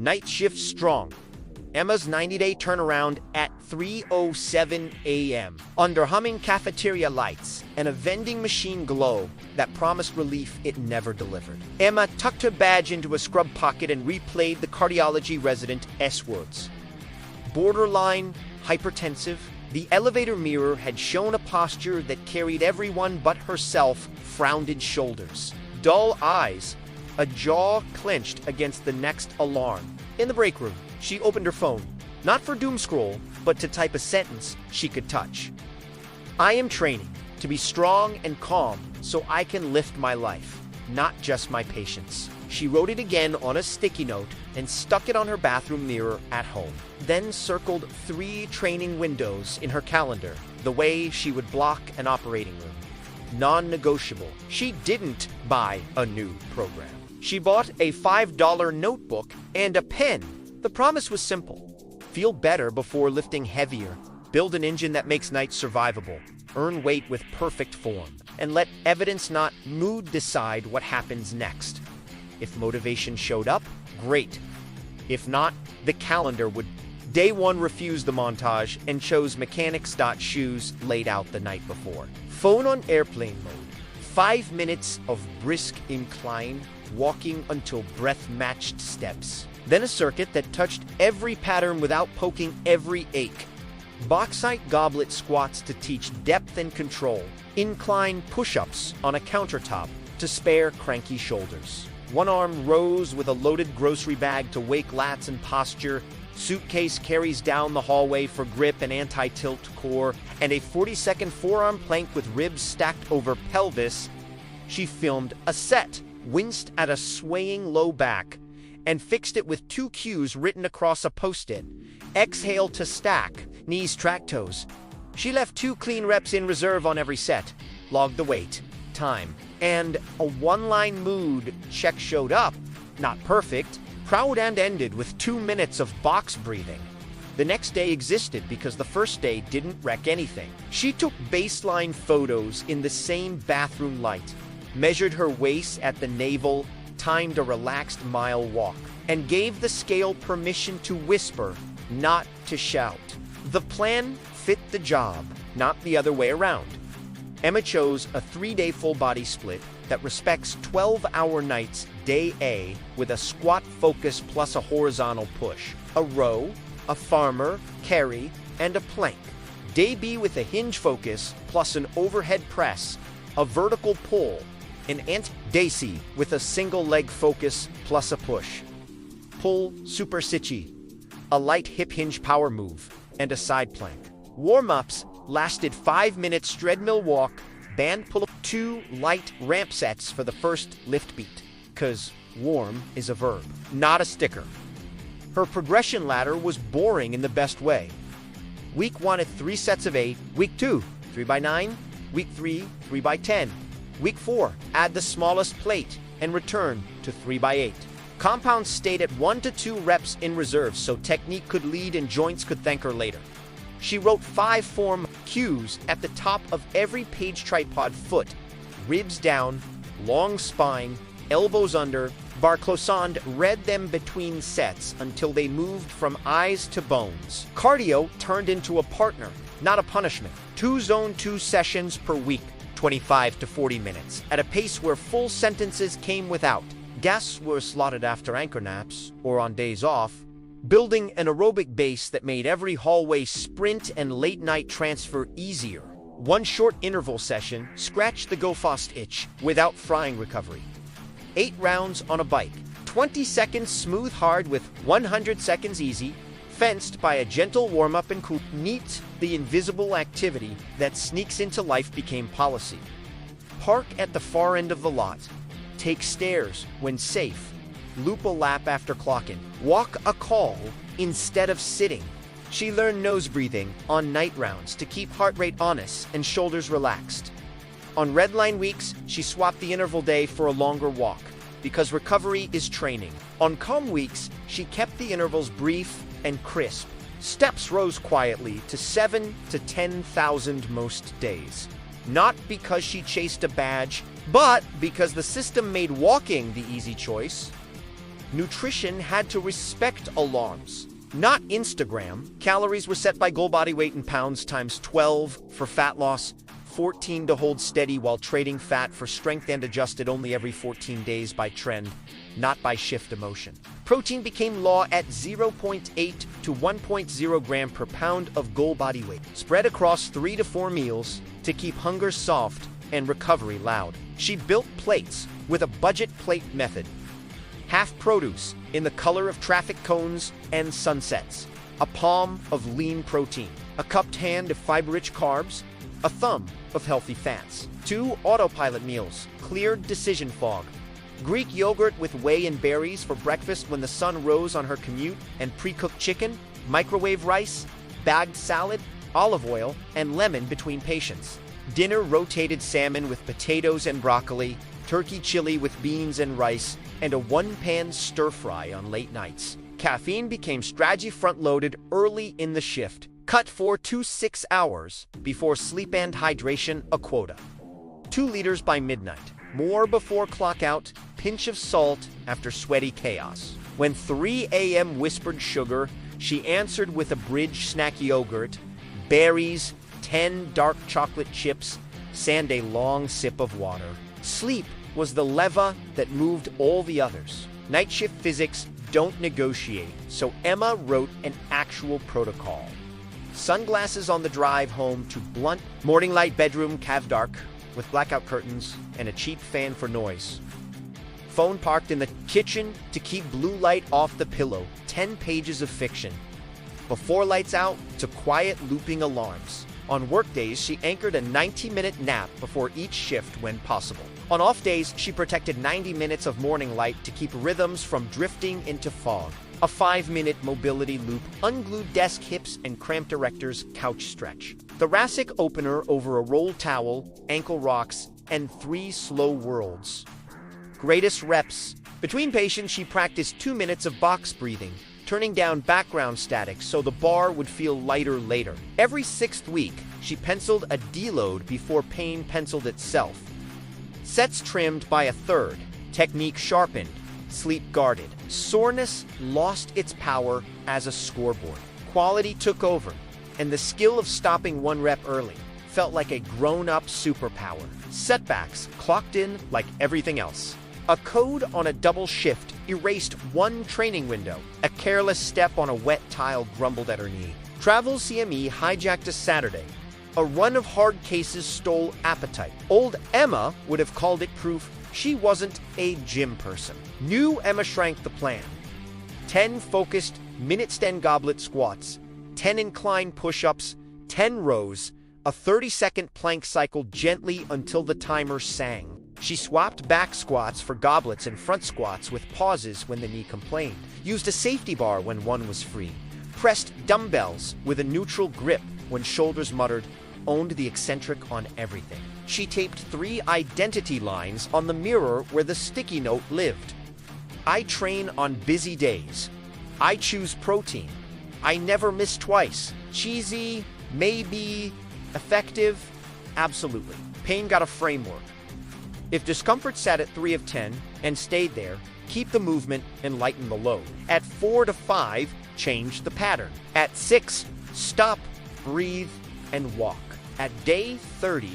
Night shift strong. Emma's 90-day turnaround at 3:07 a.m. Under humming cafeteria lights and a vending machine glow that promised relief it never delivered. Emma tucked her badge into a scrub pocket and replayed the cardiology resident S-words. Borderline hypertensive. The elevator mirror had shown a posture that carried everyone but herself frowned shoulders, dull eyes, a jaw clenched against the next alarm. In the break room, she opened her phone, not for doom scroll, but to type a sentence she could touch. I am training to be strong and calm so I can lift my life, not just my patients. She wrote it again on a sticky note and stuck it on her bathroom mirror at home, then circled 3 training windows in her calendar, the way she would block an operating room. Non-negotiable. She didn't buy a new program. She bought a $5 notebook and a pen. The promise was simple. Feel better before lifting heavier. Build an engine that makes nights survivable. Earn weight with perfect form. And let evidence, not mood, decide what happens next. If motivation showed up, great. If not, the calendar would. Day 1 refused the montage and chose mechanics.shoes laid out the night before. Phone on airplane mode. 5 minutes of brisk incline, walking until breath-matched steps. Then a circuit that touched every pattern without poking every ache. Bauxite goblet squats to teach depth and control. Incline push-ups on a countertop to spare cranky shoulders. One arm rows with a loaded grocery bag to wake lats and posture. Suitcase carries down the hallway for grip and anti-tilt core, and a 40-second forearm plank with ribs stacked over pelvis. She filmed a set, winced at a swaying low back, and fixed it with 2 cues written across a post-it. Exhale to stack, knees track toes. She left 2 clean reps in reserve on every set, logged the weight, time, and a 1-line mood check showed up. Not perfect, proud, and ended with 2 minutes of box breathing. The next day existed because the first day didn't wreck anything. She took baseline photos in the same bathroom light, measured her waist at the navel, timed a relaxed mile walk, and gave the scale permission to whisper, not to shout. The plan fit the job, not the other way around. Emma chose a 3-day full-body split that respects 12-hour nights day A with a squat focus plus a horizontal push, a row, a farmer, carry, and a plank. Day B with a hinge focus plus an overhead press, a vertical pull, an Day C with a single leg focus plus a push. Pull super sitchi, a light hip hinge power move, and a side plank. Warm-ups lasted 5 minutes treadmill walk, band pull-up, 2 light ramp sets for the first lift beat, 'cause warm is a verb, not a sticker. Her progression ladder was boring in the best way. Week 1 at 3 sets of 8, week 2, 3x9, week 3, 3x10, week 4, add the smallest plate and return to 3x8. Compounds stayed at 1 to 2 reps in reserve so technique could lead and joints could thank her later. She wrote 5 form cues at the top of every page tripod foot, ribs down, long spine, elbows under. Bar Closand read them between sets until they moved from eyes to bones. Cardio turned into a partner, not a punishment. 2 zone 2 sessions per week, 25 to 40 minutes, at a pace where full sentences came without. Guests were slotted after anchor naps or on days off, building an aerobic base that made every hallway sprint and late-night transfer easier. 1 short interval session scratched the go-fast itch without frying recovery. 8 rounds on a bike, 20 seconds smooth hard with 100 seconds easy, fenced by a gentle warm-up and cool. Neat, the invisible activity that sneaks into life became policy. Park at the far end of the lot. Take stairs when safe. Loop a lap after clock-in. Walk a call instead of sitting. She learned nose breathing on night rounds to keep heart rate honest and shoulders relaxed. On redline weeks, she swapped the interval day for a longer walk, because recovery is training. On calm weeks, she kept the intervals brief and crisp. Steps rose quietly to 7 to 10,000 most days. Not because she chased a badge, but because the system made walking the easy choice. nutrition had to respect alarms, not Instagram. Calories were set by goal body weight in pounds times 12 for fat loss, 14 to hold steady while trading fat for strength, and adjusted only every 14 days by trend, not by shift emotion. Protein became law at 0.8 to 1.0 gram per pound of goal body weight, spread across 3 to 4 meals to keep hunger soft and recovery loud. She built plates with a budget plate method. Half produce in the color of traffic cones and sunsets, a palm of lean protein, a cupped hand of fiber-rich carbs, a thumb of healthy fats, 2 autopilot meals, cleared decision fog, Greek yogurt with whey and berries for breakfast when the sun rose on her commute, and pre-cooked chicken, microwave rice, bagged salad, olive oil, and lemon between patients. Dinner rotated salmon with potatoes and broccoli, turkey chili with beans and rice, and a one-pan stir-fry on late nights. Caffeine became strategy front-loaded early in the shift, cut 4 to 6 hours before sleep and hydration, a quota. 2 liters by midnight, more before clock out, pinch of salt after sweaty chaos. When 3 a.m. whispered sugar, she answered with a bridge snack yogurt, berries, 10 dark chocolate chips, and a long sip of water. Sleep was the lever that moved all the others. Night shift physics don't negotiate, so Emma wrote an actual protocol. Sunglasses on the drive home to blunt, morning light bedroom cav dark with blackout curtains and a cheap fan for noise. Phone parked in the kitchen to keep blue light off the pillow, 10 pages of fiction. Before lights out to quiet looping alarms. On work days, she anchored a 90-minute nap before each shift when possible. On off days, she protected 90 minutes of morning light to keep rhythms from drifting into fog. A 5-minute mobility loop, unglued desk hips and cramped erectors couch stretch. Thoracic opener over a rolled towel, ankle rocks, and 3 slow whirls. Greatest reps. Between patients, she practiced 2 minutes of box breathing, turning down background static so the bar would feel lighter later. Every 6th week, she penciled a deload before pain penciled itself. Sets trimmed by a third, technique sharpened, sleep guarded. Soreness lost its power as a scoreboard. Quality took over, and the skill of stopping 1 rep early felt like a grown-up superpower. Setbacks clocked in like everything else. A code on a double shift erased 1 training window. A careless step on a wet tile grumbled at her knee. Travel CME hijacked a Saturday. A run of hard cases stole appetite. Old Emma would have called it proof she wasn't a gym person. New Emma shrank the plan. 10 focused minute-stand goblet squats, 10 incline push-ups, 10 rows, a 30-second plank cycle gently until the timer sang. She swapped back squats for goblets and front squats with pauses when the knee complained. Used a safety bar when one was free. Pressed dumbbells with a neutral grip when shoulders muttered. Owned the eccentric on everything. She taped 3 identity lines on the mirror where the sticky note lived. I train on busy days. I choose protein. I never miss twice. Cheesy, maybe, effective, absolutely. Pain got a framework. If discomfort sat at 3 of 10 and stayed there, keep the movement and lighten the load. At 4 to 5, change the pattern. At 6, stop, breathe, and walk. At day 30,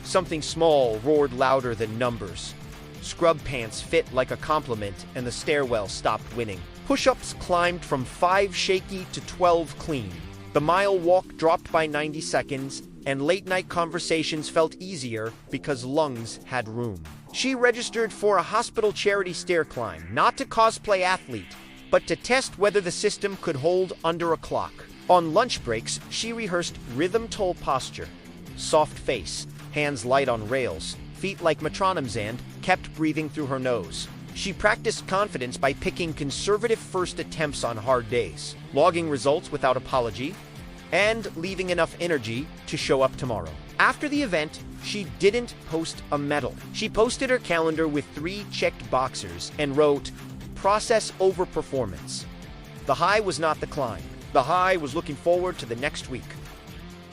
something small roared louder than numbers. Scrub pants fit like a compliment and the stairwell stopped winning. Push-ups climbed from 5 shaky to 12 clean. The mile walk dropped by 90 seconds, and late-night conversations felt easier because lungs had room. She registered for a hospital charity stair climb, not to cosplay athlete, but to test whether the system could hold under a clock. On lunch breaks, she rehearsed rhythm toll posture, soft face, hands light on rails, feet like metronomes, and kept breathing through her nose. She practiced confidence by picking conservative first attempts on hard days, logging results without apology, and leaving enough energy to show up tomorrow. After the event, she didn't post a medal. She posted her calendar with 3 checked boxers and wrote, "Process over performance." The high was not the climb. The high was looking forward to the next week.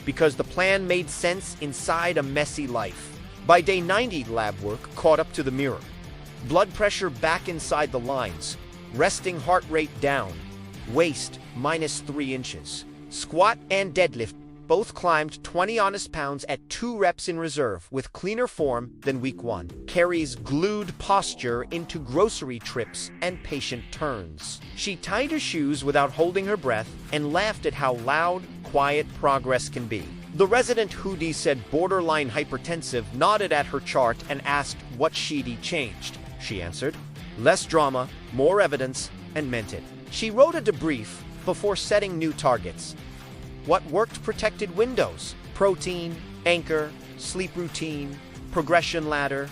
Because the plan made sense inside a messy life. By day 90, lab work caught up to the mirror. Blood pressure back inside the lines. Resting heart rate down. Waist -3 inches. Squat and deadlift both climbed 20 honest pounds at 2 reps in reserve with cleaner form than week 1. Carries glued posture into grocery trips and patient turns. She tied her shoes without holding her breath and laughed at how loud, quiet progress can be. The resident hoodie said borderline hypertensive nodded at her chart and asked what she'd changed. She answered, less drama, more evidence, and meant it. She wrote a debrief before setting new targets. What worked protected windows, protein, anchor, sleep routine, progression ladder,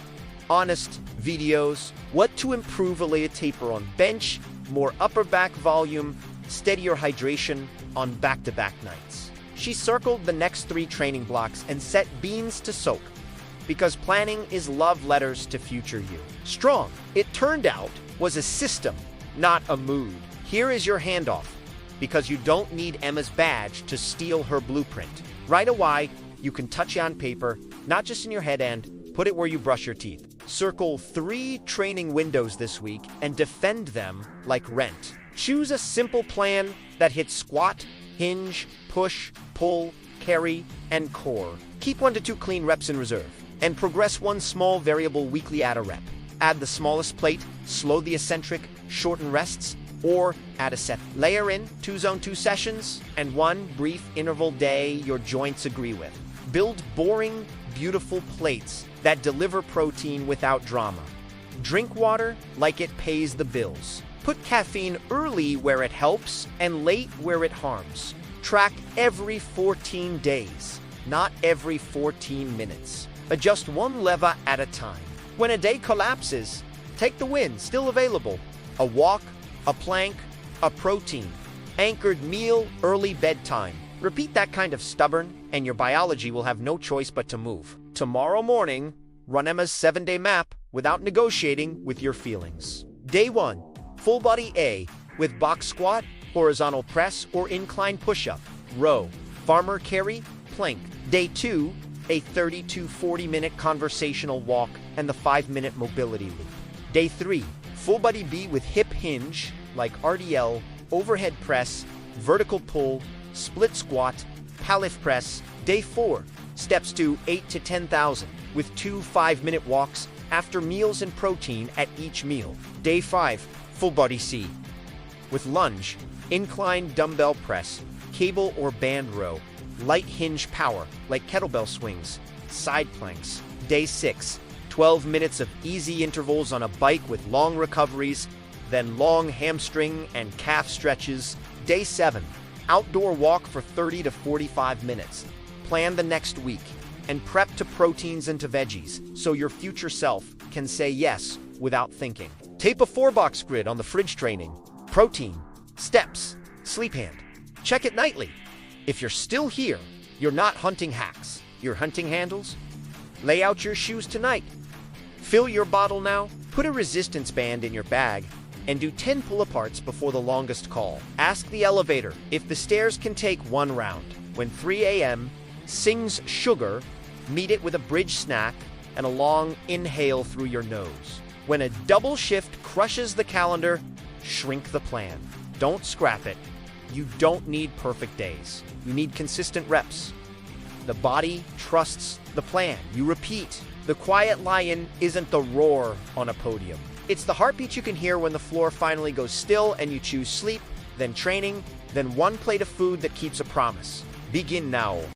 honest videos, what to improve a taper on bench, more upper back volume, steadier hydration on back-to-back nights. She circled the next 3 training blocks and set beans to soak, because planning is love letters to future you. Strong, it turned out, was a system, not a mood. Here is your handoff, because you don't need Emma's badge to steal her blueprint. Right away, you can touch it on paper, not just in your head, and put it where you brush your teeth. Circle 3 training windows this week and defend them like rent. Choose a simple plan that hits squat, hinge, push, pull, carry, and core. Keep 1 to 2 clean reps in reserve, and progress 1 small variable weekly at a rep. Add the smallest plate, slow the eccentric, shorten rests, or add a set. Layer in 2 zone 2 sessions and 1 brief interval day your joints agree with. Build boring, beautiful plates that deliver protein without drama. Drink water like it pays the bills. Put caffeine early where it helps and late where it harms. Track every 14 days, not every 14 minutes. Adjust 1 lever at a time. When a day collapses, take the win, still available. A walk, a plank, a protein, anchored meal, early bedtime. Repeat that kind of stubborn, and your biology will have no choice but to move. Tomorrow morning, run Emma's 7-day map without negotiating with your feelings. Day 1, full body A with box squat, horizontal press, or incline push-up, row, farmer carry, plank. Day 2, a 30 to 40-minute conversational walk and the 5-minute mobility loop. Day 3, full body B with hip hinge, like RDL, overhead press, vertical pull, split squat, pallet press. Day 4, steps to 8 to 10,000 with 2 5-minute walks after meals and protein at each meal. Day 5, full body C with lunge, incline dumbbell press, cable or band row, light hinge power like kettlebell swings, side planks. Day 6, 12 minutes of easy intervals on a bike with long recoveries, then long hamstring and calf stretches. Day 7, outdoor walk for 30 to 45 minutes. Plan the next week and prep to proteins and to veggies so your future self can say yes without thinking. Tape a 4-box grid on the fridge training. Protein, steps, sleep hand. Check it nightly. If you're still here, you're not hunting hacks. You're hunting handles. Lay out your shoes tonight. Fill your bottle now. Put a resistance band in your bag and do 10 pull-aparts before the longest call. Ask the elevator if the stairs can take 1 round. When 3 a.m. sings sugar, meet it with a bridge snack and a long inhale through your nose. When a double shift crushes the calendar, shrink the plan. Don't scrap it. You don't need perfect days. You need consistent reps. The body trusts the plan. You repeat. The quiet lion isn't the roar on a podium. It's the heartbeat you can hear when the floor finally goes still and you choose sleep, then training, then 1 plate of food that keeps a promise. Begin now.